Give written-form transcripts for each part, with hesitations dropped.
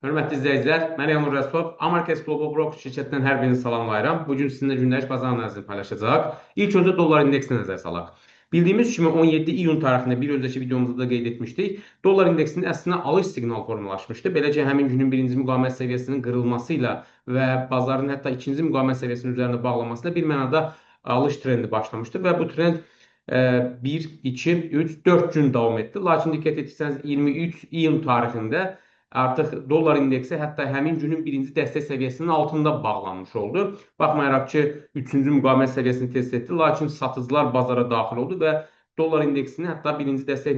Hörmətli izləyicilər, mən Elnur Rəsulov, Amarkes Global Broker şirkətindən hər birini salamlayıram. Bugün sizinlə gündəlik bazar analizini paylaşacaq. İlk öncə dollar indeksinə nəzər salaq. Bildiyimiz kimi 17 iyun tarixində bir öncəki videomuzda da qeyd etmişdik. Dollar indeksinin əslində alış siqnalı formalaşmışdı. Beləcə həmin günün birinci müqavimət səviyyəsinin qırılması ilə və bazarın hətta ikinci müqavimət səviyyəsinin üzərində bağlanmasıyla bir mənada alış trendi başlamışdı və bu trend 1, 2, 3, 4 gün davam etdi. Lakin diqqət etsəniz 23 iyun tarixində artıq dollar indeksi hətta həmin günün birinci dəstək səviyyəsinin altında bağlanmış oldu. Baxmayaraq ki, üçüncü müqavimət səviyyəsini test etdi, lakin satıcılar bazara daxil oldu və dollar indeksini hətta birinci dəstək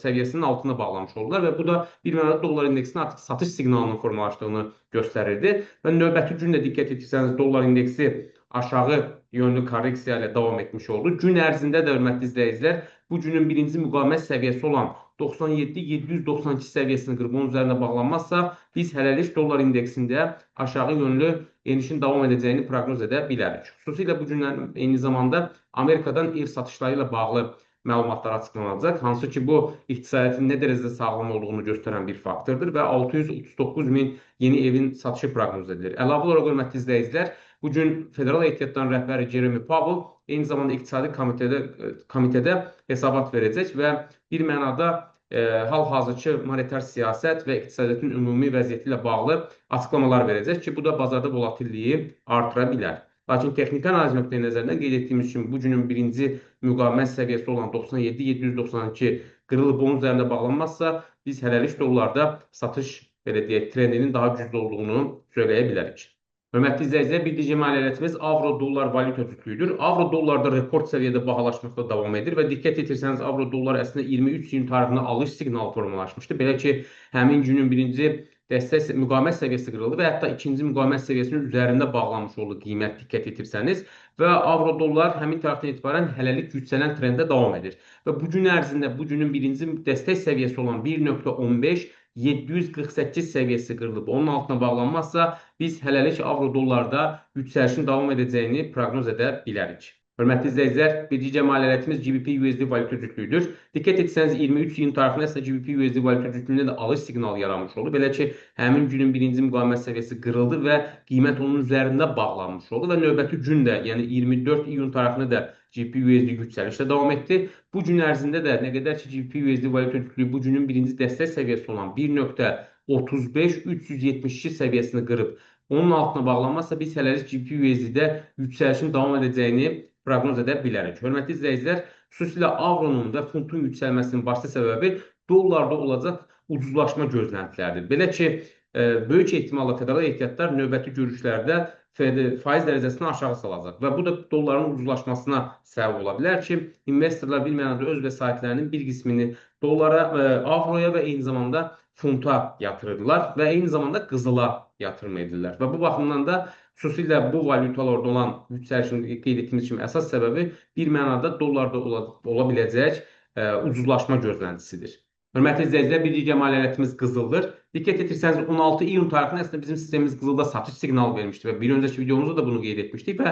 səviyyəsinin altında bağlamış oldular və bu da bir mənada dollar indeksinin artıq satış siqnalının formalaşdığını göstərirdi və növbəti gün də diqqət etsəniz dollar indeksi aşağı yönlü korreksiya ilə davam etmiş oldu. Gün ərzində də hörmətli izləyicilər, bu günün birinci müqavimət səviyyəsi olan 97.792 səviyyəsini qırıb onun üzərində bağlanmazsa, biz hələlik dollar indeksində aşağı yönlü enişin davam edəcəyini proqnoz edə bilərik. Xüsusilə bu günlər eyni zamanda Amerikadan ev satışları ilə bağlı məlumatlar açıqlanacaq. Hansı ki, bu iqtisadiyyatın nə dərəcədə sağlam olduğunu göstərən bir faktordur və 639 min yeni evin satışı proqnoz edilir. Əlavə olaraq, hörmətli izləyicilər, bugün Federal Ehtiyatların rəhbəri Jeremy Powell eyni zamanda iqtisadi komitədə hesabat verəcək və bir mənada hal-hazırki monetar siyasət və iqtisadiyyatın ümumi vəziyyəti ilə bağlı açıqlamalar verəcək ki, bu da bazarda volatilliyi artıra bilər. Lakin texniki analiz nöqteyi nəzərindən qeyd etdiyimiz kimi bu günün birinci müqavimət səviyyəsi olan 97.792 qırılıb onun üzərində bağlanmazsa, biz hələlik dollarda satış belə deyək, trendinin daha güclü olduğunu söyləyə bilərik. Hörmətli izləyicilər, bir digər maliyyətimiz avro-dollar valyuta cütlüyüdür. Avro-dollarda rekord səviyyədə bahalaşmaqda davam edir və diqqət etirsəniz, avro-dollar əslində 23 iyun tarixində alış siqnalı formalaşmışdı. Belə ki, həmin günün birinci dəstək müqavimət səviyyəsi qırıldı və hətta ikinci müqavimət səviyyəsinin üzərində bağlanmış oldu qiymət diqqət etirsəniz və avro-dollar həmin tarixdən etibarən hələlik yüksələn trendə davam edir. Və bu gün ərzində bu günün birinci dəstək səviyyəsi olan 1.15 748 səviyyəsi qırılıb. Onun altına bağlanmazsa, biz hələlik avro-dollarda yüksəlişin davam edəcəyini proqnoz edə bilərik. Hörmətli izləyicilər, bir digər maliyyətimiz GBP-USD valyuta cütlüyüdür. Diqqət etsəniz, 23 iyun tarixində isə GBP-USD valyuta cütlüyündə də alış siqnalı yaranmış oldu. Belə ki, həmin günün birinci müqavimət səviyyəsi qırıldı və qiymət onun üzərində bağlanmış oldu və növbəti gün də, yəni 24 iyun tarixində də GBP-USD yüksəlişlə davam etdi. Bu gün ərzində də nə qədər ki, GBP-USD valyuta cütlüyü bu günün birinci dəstək səviyyəsi olan 1.35-372 səviyyəsini qırıb onun altına bağlanmazsa, biz hələlik GBP-USD-də yüksəlişin davam edəcəyini proqnoz edə bilərik. Hörmətli izləyicilər, xüsusilə avronun və funtun yüksəlməsinin başlı səbəbi dollarda olacaq ucuzlaşma gözləntiləridir. Belə ki, böyük ehtimalla federal ehtiyatlar növbəti görüşlərdə faiz dərəcəsini aşağı salacaq və bu da dolların ucuzlaşmasına səbəb ola bilər ki, investorlar bir mənada öz vəsaitlərinin bir qismini dollara, avroya və eyni zamanda funta yatırırlar və eyni zamanda qızıla yatırım edirlər. Və bu baxımdan da xüsusilə bu valyutalarda olan yüksəlişin qeyd etdiyimiz kimi əsas səbəbi bir mənada dollarda ola biləcək ucuzlaşma gözləntisidir. Hörmətli izləyicilər, bir digər maliyyətimiz qızıldır. Diqqət etirsəniz, 16 iyun tarixində əslində bizim sistemimiz qızılda satış siqnalı vermişdi və bir öncəki videomuzda da bunu qeyd etmişdik və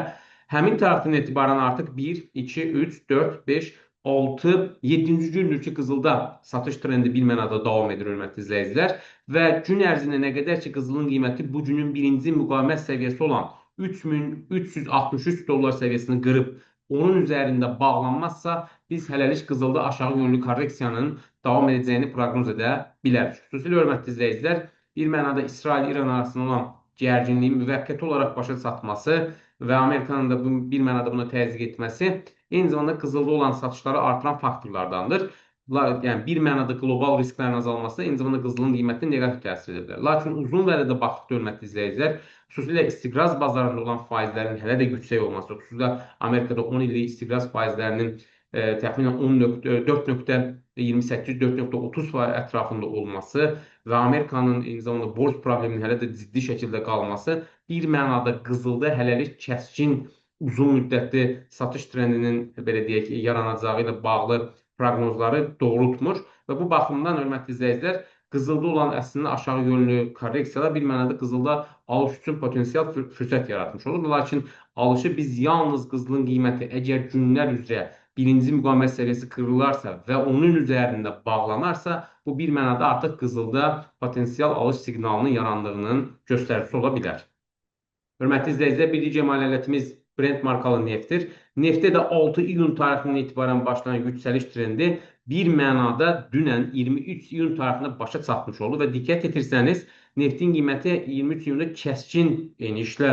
həmin tarixdən etibarən artıq 1, 2, 3, 4, 5, 6, 7-ci gündür ki, qızılda satış trendi bir mənada davam edir, hörmətli izləyicilər. Və gün ərzində nə qədər ki, qızılın qiyməti bu günün birinci müqavimət səviyyəsi olan 3363 dollar səviyyəsini qırıb onun üzərində bağlanmazsa, biz hələlik qızılda aşağı yönlü korreksiyanın davam edəcəyini proqnoz edə bilərik. Xüsusilə hörmətli izləyicilər, bir mənada İsrail-İran arasında olan gərginliyin müvəqqəti olaraq başa çatması və Amerikanın da bir mənada buna təzyiq etməsi eyni zamanda qızılda olan satışları artıran faktorlardandır. Yəni, bir mənada qlobal risklərin azalması eyni zamanda qızılın qiymətinə neqativ təsir edə bilər. Lakin uzun vədə baxdıqda, hörmətli izləyicilər, xüsusilə istiqraz bazarında olan faizlərin hələ də yüksək olması, xüsusilə Amerikada 10 illik istiqraz faizlərinin təxminən 4.28-4.30% ətrafında olması və Amerikanın eyni zamanda borc probleminin hələ də ciddi şəkildə qalması bir mənada qızılda hələlik kəskin uzun müddətli satış trendinin belə deyək yaranacağı ilə bağlı proqnozları doğrultmur və bu baxımdan hörmətli izləyicilər, qızılda olan əslində aşağı yönlü korreksiyalar bir mənada qızılda alış üçün potensial fürsət yaratmış olur. Lakin alışı biz yalnız qızılın qiyməti əgər günlər üzrə birinci müqavimət səviyyəsi qırılarsa və onun üzərində bağlanarsa, bu bir mənada artıq qızılda potensial alış siqnalının yarandığının göstəricisi ola bilər. Hörmətli izləyicilər, bir digər maliyyə Brent markalı neftdir. Neftdə də 6 iyun tarixindən etibarən başlayan yüksəliş trendi bir mənada dünən 23 iyun tarixində başa çatmış oldu və diqqət etirsəniz, neftin qiyməti 23 iyunda kəskin enişlə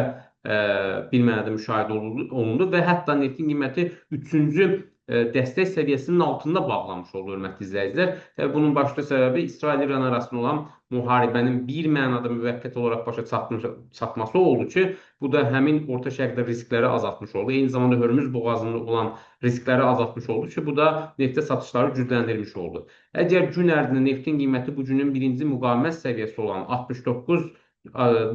bir mənada müşahidə olundu və hətta neftin qiyməti 3-cü dəstək səviyyəsinin altında bağlanmış oldu, hörmətli izləyicilər. Təbii bunun başlıca səbəbi İsrail-İran arasında olan müharibənin bir mənada müvəqqəti olaraq başa çatması oldu ki, bu da həmin Orta Şərqdə riskləri azaltmış oldu. Eyni zamanda Hörmüz boğazında olan riskləri azaltmış oldu ki, bu da neftə satışları gücləndirmiş oldu. Əgər gün ərzində neftin qiyməti bu günün birinci müqavimət səviyyəsi olan 69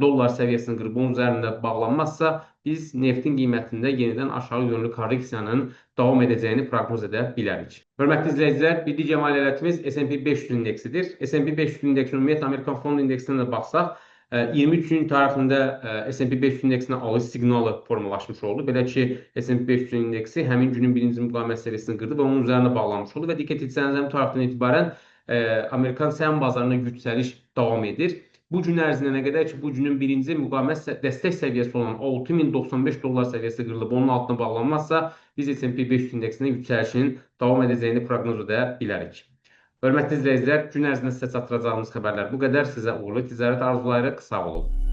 dollar səviyyəsini qırıb onun üzərində bağlanmazsa, biz neftin qiymətində yenidən aşağı yönlü korreksiyanın davam edəcəyini proqnoz edə bilərik. Hörmətli izləyicilər, bir digər maliyyətimiz S&P 500 indeksidir. S&P 500 indeksi ümumiyyətlə Amerikan fond indeksinə də baxsaq, 23 iyun tarixində S&P 500 indeksinə alış siqnalı formalaşmış oldu. Belə ki, S&P 500 indeksi həmin günün birinci müqavimət səviyyəsini qırdı və onun üzərində bağlanmış oldu və diqqət etsəniz, həmin tarixdən etibarən Amerikan səhəm bazarında yüksəliş davam edir. Bu gün ərzində nə qədər ki, bu günün birinci müqavimət dəstək səviyyəsi olan 6095 dollar səviyyəsi qırılıb, onun altına bağlanmazsa, biz S&P 500 indeksində yüksəlişin davam edəcəyini proqnoz edə bilərik. Hörmətli izləyicilər, gün ərzində sizə çatdıracağımız xəbərlər bu qədər. Sizə uğurlu ticarət arzulayırıq. Sağ olun.